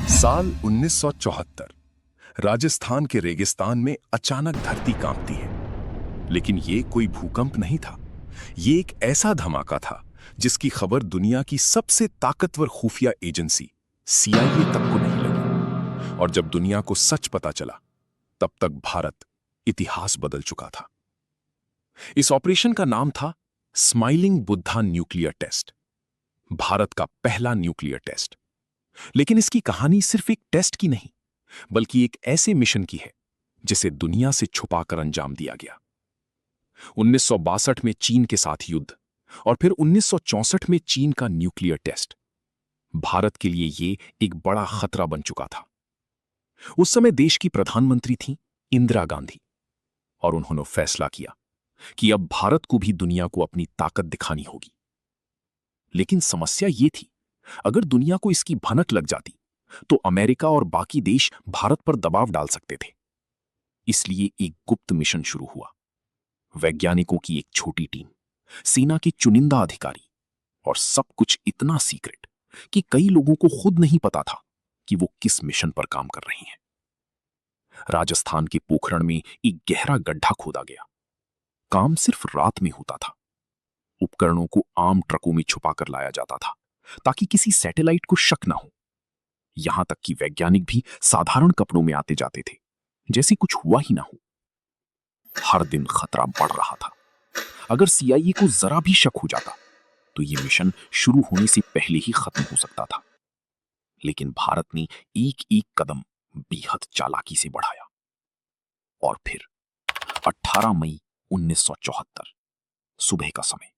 साल 1974 राजस्थान के रेगिस्तान में अचानक धरती कांपती है। लेकिन ये कोई भूकंप नहीं था। ये एक ऐसा धमाका था जिसकी खबर दुनिया की सबसे ताकतवर खुफिया एजेंसी CIA तक को नहीं लगी। और जब दुनिया को सच पता चला, तब तक भारत इतिहास बदल चुका था। इस ऑपरेशन का नाम था smiling Buddha nuclear test, Bharat का पहला न्यूक्लियर टेस्ट। लेकिन इसकी कहानी सिर्फ एक टेस्ट की नहीं, बल्कि एक ऐसे मिशन की है जिसे दुनिया से छुपाकर अंजाम दिया गया। 1962 में चीन के साथ युद्ध और फिर 1964 में चीन का न्यूक्लियर टेस्ट भारत के लिए ये एक बड़ा खतरा बन चुका था। उस समय देश की प्रधानमंत्री थी इंदिरा गांधी, और उन्होंने फैसला किया कि अब भारत को भी दुनिया को अपनी ताकत दिखानी होगी। लेकिन समस्या ये थी, अगर दुनिया को इसकी भनक लग जाती तो अमेरिका और बाकी देश भारत पर दबाव डाल सकते थे। इसलिए एक गुप्त मिशन शुरू हुआ। वैज्ञानिकों की एक छोटी टीम, सेना के चुनिंदा अधिकारी, और सब कुछ इतना सीक्रेट कि कई लोगों को खुद नहीं पता था कि वो किस मिशन पर काम कर रही हैं। राजस्थान के पोखरण में एक गहरा गड्ढा खोदा गया। काम सिर्फ रात में होता था। उपकरणों को आम ट्रकों में छुपाकर लाया जाता था ताकि किसी सैटेलाइट को शक न हो। यहां तक कि वैज्ञानिक भी साधारण कपड़ों में आते जाते थे, जैसे कुछ हुआ ही ना हो। हर दिन खतरा बढ़ रहा था। अगर CIA को जरा भी शक हो जाता तो यह मिशन शुरू होने से पहले ही खत्म हो सकता था। लेकिन भारत ने एक एक कदम बेहद चालाकी से बढ़ाया। और फिर 18 मई 1974 सुबह का समय,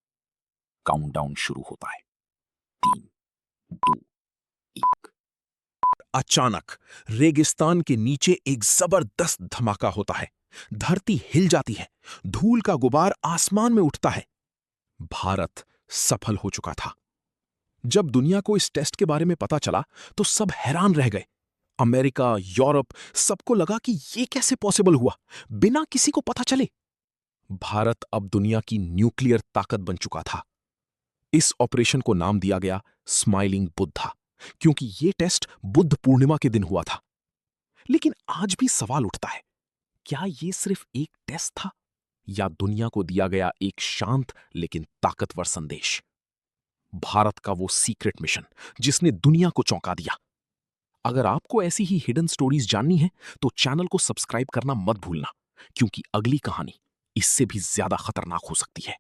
काउंटडाउन शुरू होता है। 3, 2, 1। अचानक रेगिस्तान के नीचे एक जबरदस्त धमाका होता है। धरती हिल जाती है, धूल का गुबार आसमान में उठता है। भारत सफल हो चुका था। जब दुनिया को इस टेस्ट के बारे में पता चला तो सब हैरान रह गए। अमेरिका, यूरोप, सबको लगा कि यह कैसे पॉसिबल हुआ बिना किसी को पता चले। भारत अब दुनिया की न्यूक्लियर ताकत बन चुका था। इस ऑपरेशन को नाम दिया गया स्माइलिंग बुद्धा, क्योंकि यह टेस्ट बुद्ध पूर्णिमा के दिन हुआ था। लेकिन आज भी सवाल उठता है, क्या यह सिर्फ एक टेस्ट था या दुनिया को दिया गया एक शांत लेकिन ताकतवर संदेश? भारत का वो सीक्रेट मिशन जिसने दुनिया को चौंका दिया। अगर आपको ऐसी ही हिडन स्टोरीज जाननी है तो चैनल को सब्सक्राइब करना मत भूलना, क्योंकि अगली कहानी इससे भी ज्यादा खतरनाक हो सकती है।